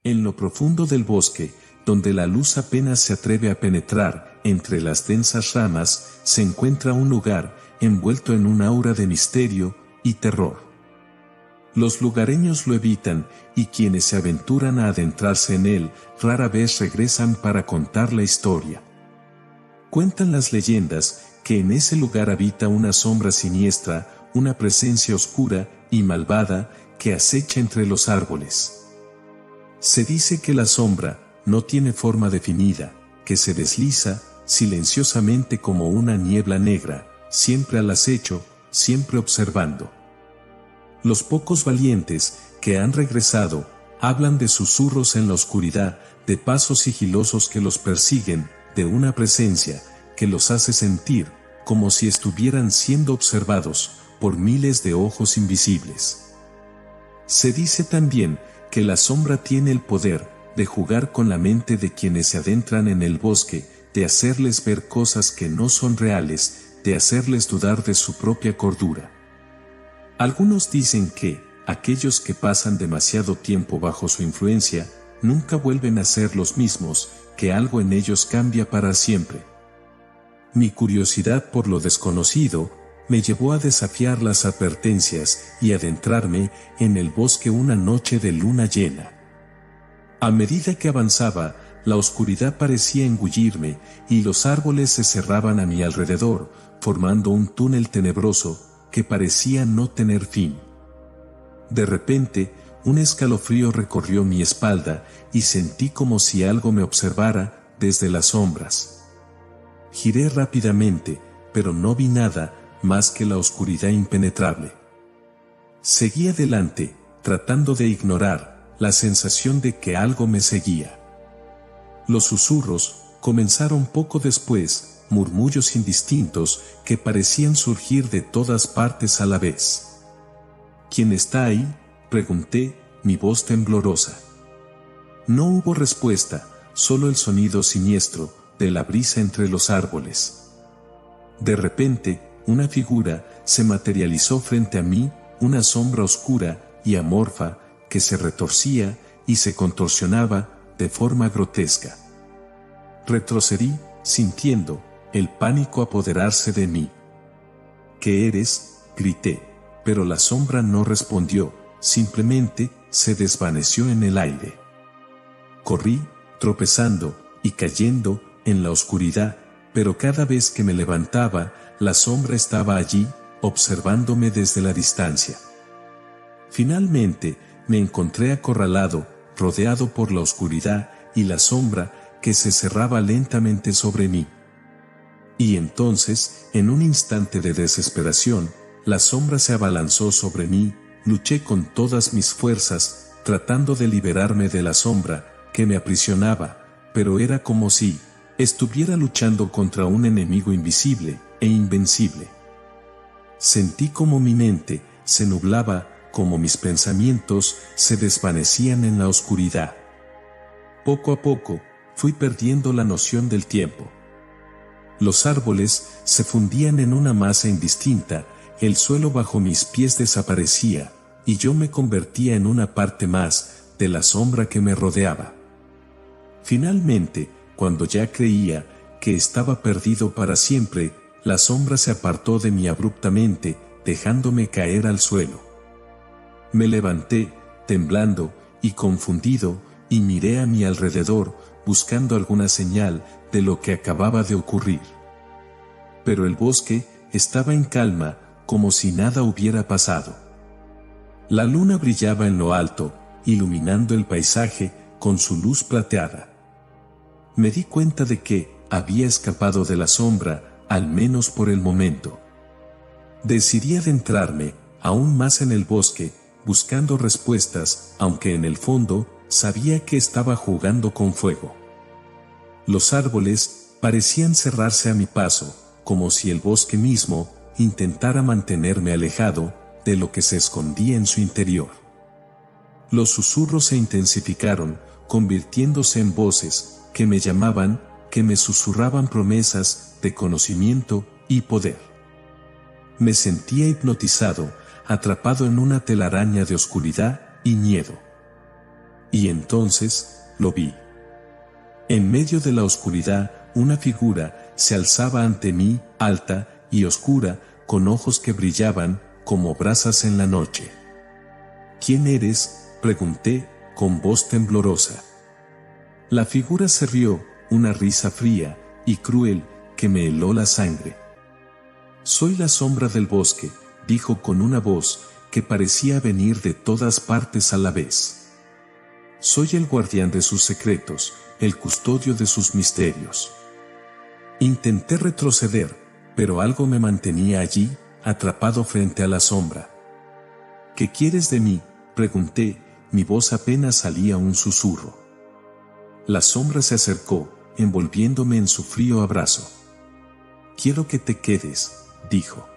En lo profundo del bosque, donde la luz apenas se atreve a penetrar, entre las densas ramas, se encuentra un lugar, envuelto en un aura de misterio y terror. Los lugareños lo evitan, y quienes se aventuran a adentrarse en él, rara vez regresan para contar la historia. Cuentan las leyendas, que en ese lugar habita una sombra siniestra, una presencia oscura y malvada, que acecha entre los árboles. Se dice que la sombra no tiene forma definida, que se desliza silenciosamente como una niebla negra, siempre al acecho, siempre observando. Los pocos valientes que han regresado hablan de susurros en la oscuridad, de pasos sigilosos que los persiguen, de una presencia que los hace sentir como si estuvieran siendo observados por miles de ojos invisibles. Se dice también que la sombra tiene el poder de jugar con la mente de quienes se adentran en el bosque, de hacerles ver cosas que no son reales, de hacerles dudar de su propia cordura. Algunos dicen que aquellos que pasan demasiado tiempo bajo su influencia nunca vuelven a ser los mismos, que algo en ellos cambia para siempre. Mi curiosidad por lo desconocido me llevó a desafiar las advertencias y adentrarme en el bosque una noche de luna llena. A medida que avanzaba, la oscuridad parecía engullirme y los árboles se cerraban a mi alrededor, formando un túnel tenebroso que parecía no tener fin. De repente, un escalofrío recorrió mi espalda y sentí como si algo me observara desde las sombras. Giré rápidamente, pero no vi nada más que la oscuridad impenetrable. Seguí adelante, tratando de ignorar la sensación de que algo me seguía. Los susurros comenzaron poco después, murmullos indistintos que parecían surgir de todas partes a la vez. ¿Quién está ahí?, pregunté, mi voz temblorosa. No hubo respuesta, solo el sonido siniestro de la brisa entre los árboles. De repente, una figura se materializó frente a mí, una sombra oscura y amorfa que se retorcía y se contorsionaba de forma grotesca. Retrocedí, sintiendo el pánico apoderarse de mí. ¿Qué eres?, grité, pero la sombra no respondió, simplemente se desvaneció en el aire. Corrí, tropezando y cayendo en la oscuridad, pero cada vez que me levantaba, la sombra estaba allí, observándome desde la distancia. Finalmente, me encontré acorralado, rodeado por la oscuridad y la sombra que se cerraba lentamente sobre mí. Y entonces, en un instante de desesperación, la sombra se abalanzó sobre mí, luché con todas mis fuerzas, tratando de liberarme de la sombra que me aprisionaba, pero era como si estuviera luchando contra un enemigo invisible e invencible. Sentí como mi mente se nublaba, como mis pensamientos se desvanecían en la oscuridad. Poco a poco, fui perdiendo la noción del tiempo. Los árboles se fundían en una masa indistinta, el suelo bajo mis pies desaparecía, y yo me convertía en una parte más de la sombra que me rodeaba. Finalmente, cuando ya creía que estaba perdido para siempre, la sombra se apartó de mí abruptamente, dejándome caer al suelo. Me levanté, temblando y confundido, y miré a mi alrededor, buscando alguna señal de lo que acababa de ocurrir. Pero el bosque estaba en calma, como si nada hubiera pasado. La luna brillaba en lo alto, iluminando el paisaje con su luz plateada. Me di cuenta de que había escapado de la sombra, al menos por el momento. Decidí adentrarme aún más en el bosque, buscando respuestas, aunque en el fondo sabía que estaba jugando con fuego. Los árboles parecían cerrarse a mi paso, como si el bosque mismo intentara mantenerme alejado de lo que se escondía en su interior. Los susurros se intensificaron, convirtiéndose en voces que me llamaban, que me susurraban promesas de conocimiento y poder. Me sentía hipnotizado, atrapado en una telaraña de oscuridad y miedo. Y entonces, lo vi. En medio de la oscuridad, una figura se alzaba ante mí, alta y oscura, con ojos que brillaban como brasas en la noche. ¿Quién eres?, pregunté, con voz temblorosa. La figura se rió, una risa fría y cruel que me heló la sangre. Soy la sombra del bosque, dijo con una voz que parecía venir de todas partes a la vez. Soy el guardián de sus secretos, el custodio de sus misterios. Intenté retroceder, pero algo me mantenía allí, atrapado frente a la sombra. ¿Qué quieres de mí?, pregunté, mi voz apenas salía un susurro. La sombra se acercó, envolviéndome en su frío abrazo. Quiero que te quedes, dijo.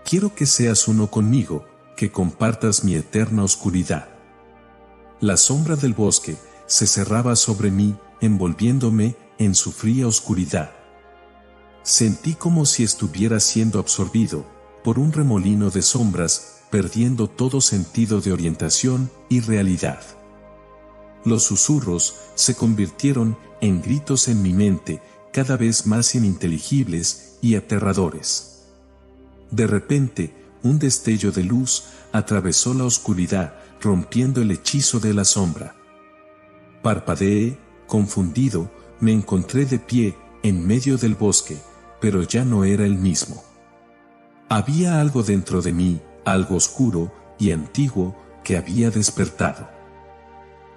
Quiero que seas uno conmigo, que compartas mi eterna oscuridad. La sombra del bosque se cerraba sobre mí, envolviéndome en su fría oscuridad. Sentí como si estuviera siendo absorbido por un remolino de sombras, perdiendo todo sentido de orientación y realidad. Los susurros se convirtieron en gritos en mi mente, cada vez más ininteligibles y aterradores. De repente, un destello de luz atravesó la oscuridad, rompiendo el hechizo de la sombra. Parpadeé, confundido, me encontré de pie, en medio del bosque, pero ya no era el mismo. Había algo dentro de mí, algo oscuro y antiguo, que había despertado.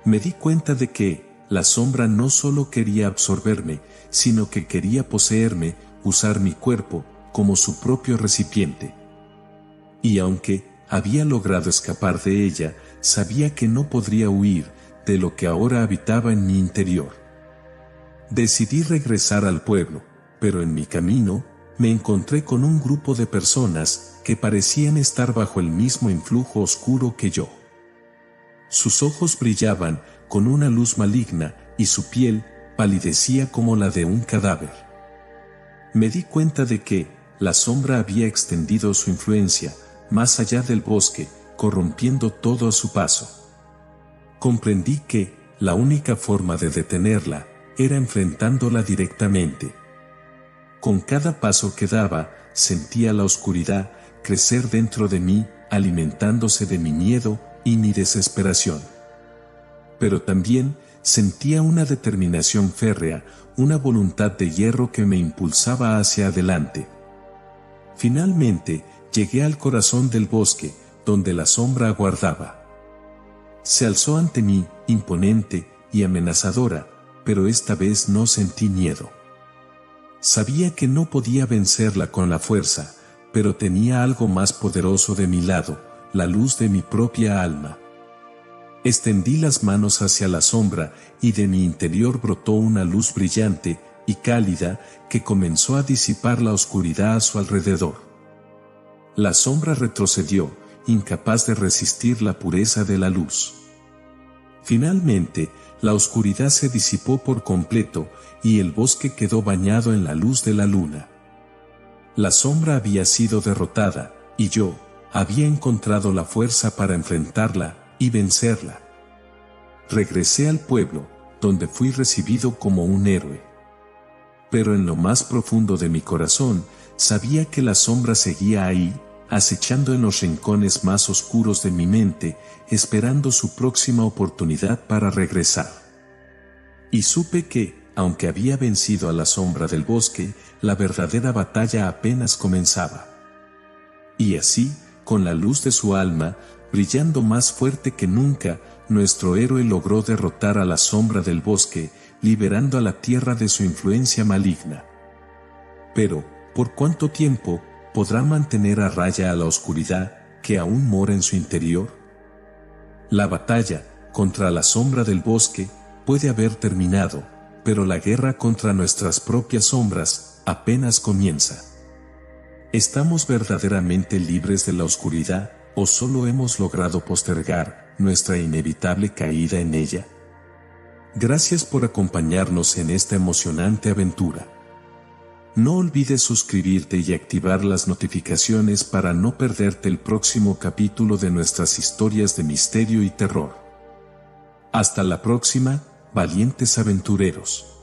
Me di cuenta de que la sombra no solo quería absorberme, sino que quería poseerme, usar mi cuerpo como su propio recipiente. Y aunque había logrado escapar de ella, sabía que no podría huir de lo que ahora habitaba en mi interior. Decidí regresar al pueblo, pero en mi camino me encontré con un grupo de personas que parecían estar bajo el mismo influjo oscuro que yo. Sus ojos brillaban con una luz maligna y su piel palidecía como la de un cadáver. Me di cuenta de que la sombra había extendido su influencia más allá del bosque, corrompiendo todo a su paso. Comprendí que la única forma de detenerla era enfrentándola directamente. Con cada paso que daba, sentía la oscuridad crecer dentro de mí, alimentándose de mi miedo y mi desesperación. Pero también sentía una determinación férrea, una voluntad de hierro que me impulsaba hacia adelante. Finalmente, llegué al corazón del bosque, donde la sombra aguardaba. Se alzó ante mí, imponente y amenazadora, pero esta vez no sentí miedo. Sabía que no podía vencerla con la fuerza, pero tenía algo más poderoso de mi lado, la luz de mi propia alma. Extendí las manos hacia la sombra y de mi interior brotó una luz brillante y cálida que comenzó a disipar la oscuridad a su alrededor. La sombra retrocedió, incapaz de resistir la pureza de la luz. Finalmente, la oscuridad se disipó por completo y el bosque quedó bañado en la luz de la luna. La sombra había sido derrotada, y yo había encontrado la fuerza para enfrentarla y vencerla. Regresé al pueblo, donde fui recibido como un héroe. Pero en lo más profundo de mi corazón, sabía que la sombra seguía ahí, acechando en los rincones más oscuros de mi mente, esperando su próxima oportunidad para regresar. Y supe que, aunque había vencido a la sombra del bosque, la verdadera batalla apenas comenzaba. Y así, con la luz de su alma, brillando más fuerte que nunca, nuestro héroe logró derrotar a la sombra del bosque, liberando a la tierra de su influencia maligna. Pero, ¿por cuánto tiempo podrá mantener a raya a la oscuridad que aún mora en su interior? La batalla contra la sombra del bosque puede haber terminado, pero la guerra contra nuestras propias sombras apenas comienza. ¿Estamos verdaderamente libres de la oscuridad, o solo hemos logrado postergar nuestra inevitable caída en ella? Gracias por acompañarnos en esta emocionante aventura. No olvides suscribirte y activar las notificaciones para no perderte el próximo capítulo de nuestras historias de misterio y terror. Hasta la próxima, valientes aventureros.